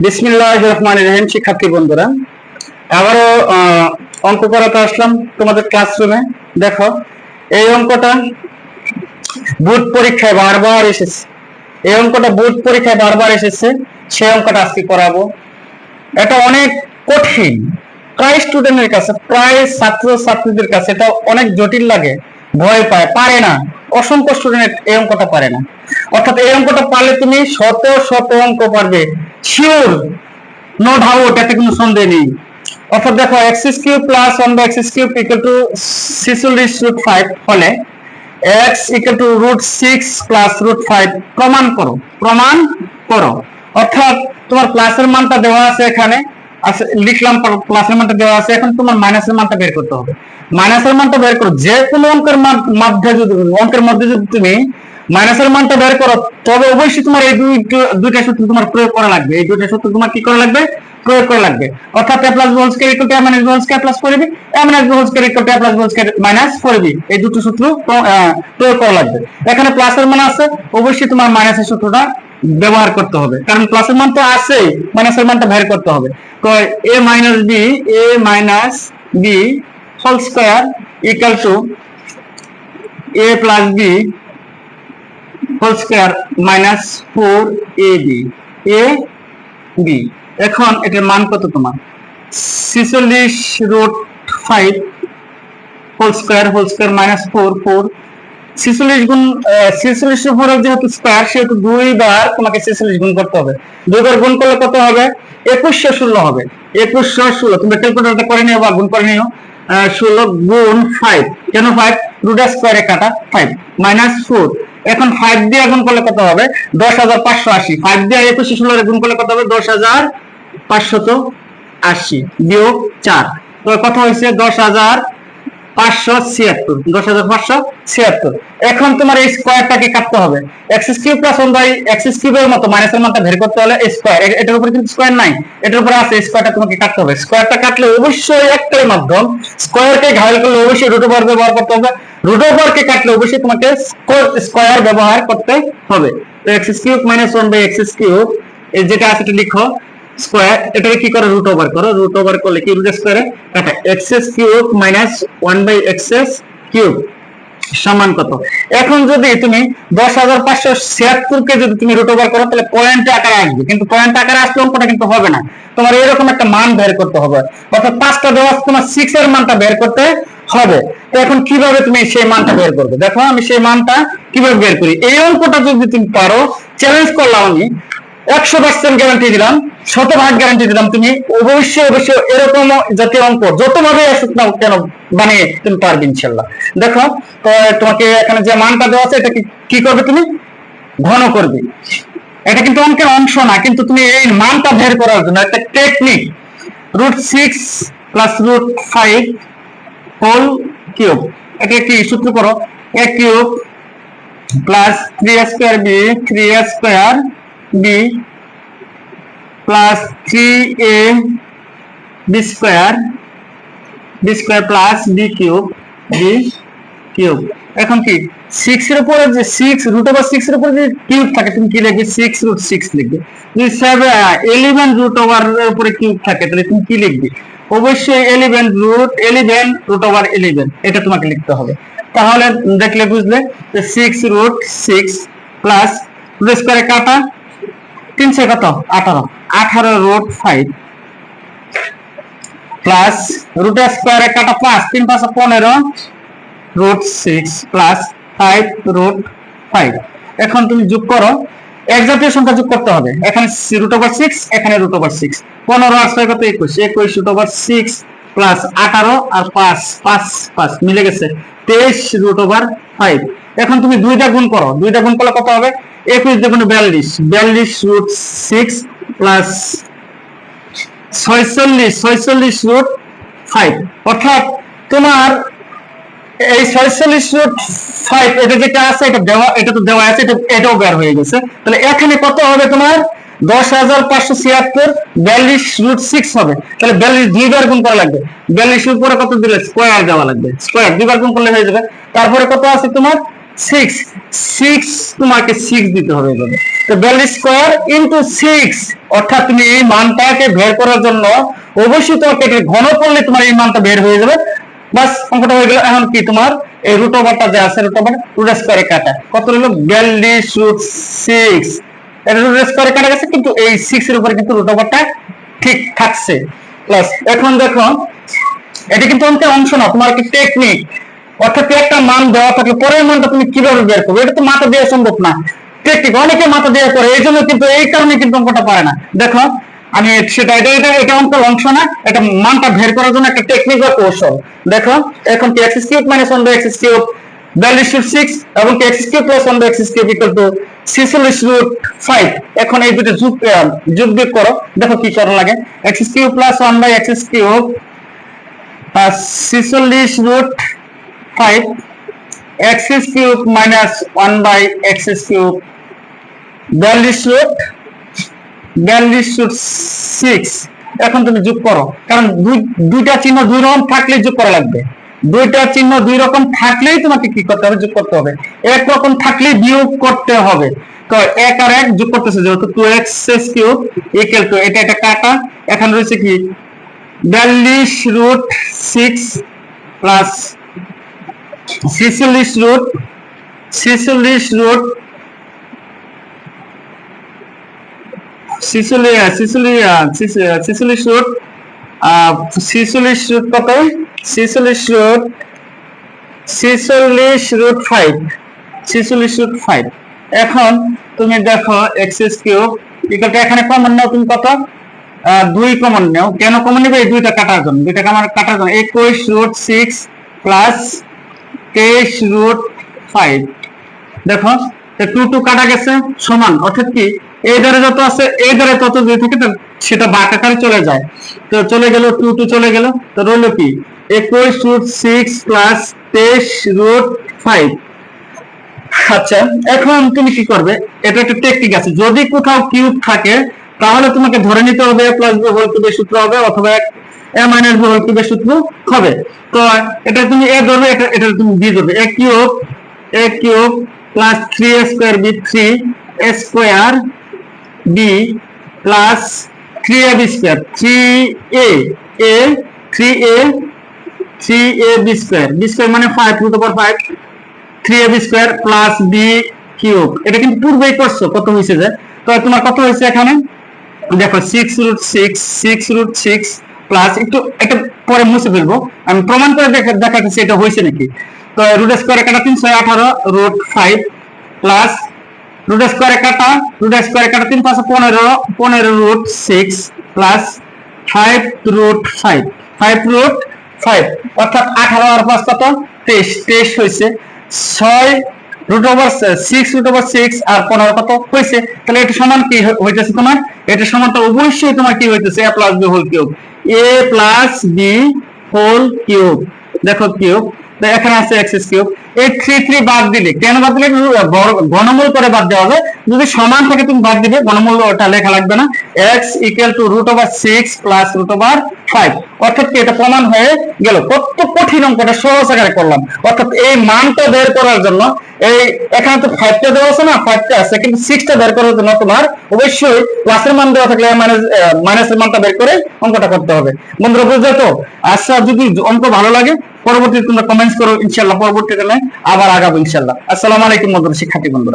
বিসমিল্লাহির রহমানির রহিম। শিক্ষার্থী বন্ধুরা, আবারও অঙ্ক করাতে আসলাম তোমাদের ক্লাসরুমে। দেখো, এই অঙ্কটা বোর্ড পরীক্ষায় বারবার এসেছে। সেই অঙ্কটা আজকে করাবো। এটা অনেক কঠিন, প্রায় স্টুডেন্টের কাছে, প্রায় ছাত্র ছাত্রীদের কাছে এটা অনেক জটিল লাগে, ভয় পায়, পারে না। অসংখ্য স্টুডেন্ট এই অঙ্কটা পারে না। অর্থাৎ এই অঙ্কটা পারলে তুমি শত শত অঙ্ক পারবে, শিওর, নো ডাউট, এতে কোনো সন্দেহ নেই। অর্থাৎ দেখো, x cube plus 1/x³ equal to 46√5 হলে x ইকুয়াল টু √6 প্লাস √5 প্রমাণ করো। অর্থাৎ তোমার প্লাসের মানটা দেওয়া আছে এখানে, লিখলাম প্লাসের মানটা দেওয়া আছে, এখন তোমার মাইনাসের মানটা বের করতে হবে। মাইনাসের মানটা বের করো, যে কোনো অঙ্কের মধ্যে যদি তুমি মাইনাসের মানটা বের করো, তবে অবশ্যই তোমার এই দুইটা সূত্র তোমার প্রয়োগ করা লাগবে। এই দুইটা সূত্র তোমার কি করা লাগবে? প্রয়োগ করা লাগবে। অর্থাৎ a plus b whole square equal to a minus b whole square plus 4b, a minus b whole square equal to a plus b whole square minus 4b, এই দুটো সূত্র প্রয়োগ করা লাগবে। এখানে প্লাসের মান আছে, অবশ্যই তোমার মাইনাসের সূত্রটা ব্যবহার করতে হবে, কারণ প্লাসের মান তো আছেই, মাইনাসের মানটা বের করতে হবে। তো a minus b whole square equal to a plus b whole square minus 4ab এখন এটার মান কত তোমার? 46√5 হোল স্কয়ার মাইনাস 4 46 গুণ 46 এর উপরে যেহেতু স্কয়ার, সেহেতু দুইবার তোমাকে 46 গুণ করতে হবে। দুইবার গুণ করলে কত হবে? 2116 হবে। 2116 তুমি ক্যালকুলেটরটা করে নিও বা গুণ করে নিও। 16 গুণ 5, কেন 5? রুট স্কয়ারে কাটা 5 মাইনাস 4। এখন 5 দিয়ে গুণ করলে কত হবে? 10580। 5 দিয়ে 2116 এর গুণ করলে কত হবে? 10580 বিয়োগ 4, তো কত হয়েছে? 10576। এখন তোমার এই স্কয়ারটাকে কাটতে হবে। x³ প্লাস 1/x³ এর মতো মাইনাসের মানটা বের করতে হলে স্কয়ার, এটার উপরে কিন্তু স্কয়ার নাই, এটার উপরে আছে, স্কয়ারটা তোমাকে কাটতে হবে। স্কয়ারটা কাটলে অবশ্যই একটাই মাধ্যম, স্কয়ারকে ঘায়াল করলে অবশ্যই রুট ওভার ব্যবহার করতে হবে, রুট ওভারকে কাটলে অবশ্যই তোমাকে স্কয়ার ব্যবহার করতে হবে। তো x³ মাইনাস 1/x³ যেটা আছে এটা লিখো স্কয়ার, এটাকে কি করে? রুট ওভার করো, রুট ওভার করলে কি রুট স্কয়ারে কাটা x³ মাইনাস 1/x³ সমান কত? এখন যদি তুমি 10576 কে যদি তুমি রুট ওভার করো, তাহলে পয়েন্ট আকারে আসবে, কিন্তু পয়েন্ট আকারে আসলে অঙ্কটা কিন্তু হবে না। তোমার এরকম একটা মান বের করতে হবে, অর্থাৎ 5টা দেওয়া আছে, তোমার 6 এর মানটা বের করতে হবে। তো এখন কিভাবে তুমি সেই মানটা বের করবে? দেখো, আমি সেই মানটা কিভাবে বের করি। এই অঙ্কটা যদি তুমি পারো, চ্যালেঞ্জ করলাম, আমি 100% গ্যারান্টি দিলাম, শতভাগ গ্যারান্টি দিলাম, তুমি অবশ্যই এরকম জাতীয় অঙ্ক যতভাবে আসুক না কেন বানিয়ে তুমি পারবে ইনশাল্লাহ। দেখো, তো তোমাকে এখানে যে মানটা দেওয়া আছে, এটা কি করবে? তুমি ঘন করবে। এটা কিন্তু অঙ্কের অংশ না, কিন্তু তুমি এই মানটা বের করার জন্য একটা টেকনিক, √6 প্লাস √5 হোল কিউব, এটা কি সূত্র করো? a cube plus 3a² plus 3ab square plus b cube. এখন কি 6 এর উপরে যে 6 √6 এর উপরে যে কিউব থাকে, তুমি কি লিখবে? 6√6 লিখবে। যদি 11 √এর উপরে কিউব থাকে, তাহলে তুমি কি লিখবে? অবশ্যই 11 এটা তোমাকে লিখতে হবে। তাহলে দেখলে বুঝলে, 6√6 প্লাস রুট স্কয়ারে কাটা 3 কত? 18√5 প্লাস রুট স্কয়ারে কাটা 5, 3 5 15 √6 প্লাস 5√5। এখন তুমি যোগ করো, এক জাতীয় সংখ্যা যোগ করতে হবে। এখানে √6, এখানে √6, 15 আর 6 কত? 21 √6 প্লাস 18 আর 5 মিলে গেছে 23√5। এখন তুমি দুইটা গুণ করো, দুইটা গুণ করলে কত হবে? 21 × 42 √6 প্লাস 46√5। অর্থাৎ তোমার এই 46√5 এটা যেটা আছে, এটা তো দেওয়া আছে, এটাও বের হয়ে গেছে। তাহলে এখানে কত হবে তোমার? 10,576 42√6 হবে। তাহলে 42 দুইবার গুণ করা লাগবে। 42 এর উপরে কত দিলে? স্কয়ার দেওয়া লাগবে, স্কয়ার দুইবার গুণ করলে হয়ে যাবে। তারপরে কত আছে তোমার? 6 6 তোমাকে 6 দিতে হবে এভাবে। তো 42 স্কয়ার ইনটু 6, অর্থাৎ তুমি এই মানটাকে বের করার জন্য অবশ্যই তোমাকে এটা ঘন করলে তোমার এই মানটা বের হয়ে যাবে। বাস অঙ্কটা হয়ে গেল। এখন কি তোমার এই রুট ওভারটা যে আছে রুট ওভার রুট স্কয়ারে কাটা কত হলো 42√6, এটা রুট স্কয়ারে কাটা গেছে কিন্তু এই 6 এর উপরে কিন্তু রুট ওভারটা ঠিক থাকছে প্লাস। এখন দেখো এটা কিন্তু অঙ্কের অংশ না, তোমার কি টেকনিক, অর্থাৎ একটা মান দেওয়া থাকলে পরের মানটা তুমি কিভাবে বের করবে এটা তো মাথা দিয়ে সম্ভব না। টেকনিক অনেকে মাথা দিয়ে করে, এই জন্য কিন্তু এই কারণে কিন্তু অঙ্কটা পারে না। দেখো আমি সেটা এটা এটা এটা অঙ্কের অংশ না, এটা মানটা বের করার জন্য একটা টেকনিক বা কৌশল। দেখো এখন কি x cube minus 1/x cube 42/6 এবং কি x cube plus 1/x cube equal to 46√5। এখন এই দুটো যোগ বিয়োগ করো, দেখো কি করা লাগে। x cube plus 1/x cube 46√5 x cube minus 1/x cube 42/6। এখন তুমি যোগ করো, কারণ দুইটা চিহ্ন দুই রকম থাকলে যোগ করা লাগবে। দুইটা চিহ্ন দুই রকম থাকলেই তোমাকে কি করতে হবে, যোগ করতে হবে। এক রকম থাকলে বিয়োগ করতে হবে। তো এক আর এক যোগ করতেছে, যেহেতু 2x কিউব ইকুয়াল টু এটা এটা কাটা, এখন রয়েছে কি 42√6 প্লাস 46√5 এখন তুমি দেখো x কিউব ইকুয়াল টু এখানে কমন নাও, তুমি কত 2 কমন নাও। কেন কমন নেবে? এই দুইটা কাটার জন্য, দুইটা কাটার জন্য 21√6 প্লাস 23√5। দেখো 2 কাটা গেছে সমান, অর্থাৎ কি এই ধারে যত আছে এই ধারে তত যদি থাকে সেটা ভাগ আকারে চলে যায়। তো চলে গেল 2 চলে গেল, তো রইল কি 21√6 প্লাস 23√5। আচ্ছা এখন তুমি কি করবে, এটা একটা টেকনিক আছে। যদি কোথাও কিউব থাকে তাহলে তোমাকে ধরে নিতে হবে a প্লাস b হোল কিউবের সূত্র হবে, অথবা a মাইনাস b হোল কিউবের সূত্র হবে। তো এটা তুমি a ধরবে, এটা তুমি b ধরবে। a cube plus 3a square b 3a square b plus 3ab square 3ab square b square মানে 5√5 3ab square plus b cube. এটা কিন্তু পূর্বেই করছো, কত হয়েছে যে, তো তোমার কত হয়েছে এখানে দেখো 6√6 প্লাস একটু এটা পরে মুছে ফেলবো, আমি প্রমাণ করে দেখাচ্ছি এটা হয়েছে নাকি। তো রুট স্কয়ারে কাটা 318√5 প্লাস রুট স্কয়ারে কাটা 3 5 15√6 প্লাস 5√5 অর্থাৎ 18 আর 5 কত 23 হয়েছে। 6√6 আর 15 কত হয়েছে, তাহলে এটা সমান কি হইতেছে তোমার, এটা সমানটা অবশ্যই তোমার কি হইতেছে a plus b whole cube, a plus b whole cube. দেখো কিউব, তো এখানে আছে x কিউব। এই 3 বাদ দিলে, কেন বাদ দিলে ঘনমূল করে বাদ দেওয়া হবে, যদি সমান থাকে তুমি বাদ দিবে, ঘনমূল ওটা লেখা লাগবে না। x ইকুয়াল টু √6 প্লাস √5, অর্থাৎ কি এটা প্রমাণ হয়ে গেল। কত কঠিন অঙ্কটা সহজ আকারে করলাম। অর্থাৎ এই মানটা বের করার জন্য এই এখানে তো 5টা দেওয়া আছে না, 5টা আছে, কিন্তু 6টা বের করার জন্য তোমার অবশ্যই প্লাসের মান দেওয়া থাকলে মাইনাসের মানটা বের করে অঙ্কটা করতে হবে। বন্ধুরা বুঝলে তো? আচ্ছা যদি অঙ্ক ভালো লাগে পরবর্তীতে তোমরা কমেন্টস করো, ইনশাআল্লাহ পরবর্তীতে আবার আগাবো ইনশাআল্লাহ। আসসালামু আলাইকুম বন্ধুরা, শিক্ষার্থী বন্ধুরা।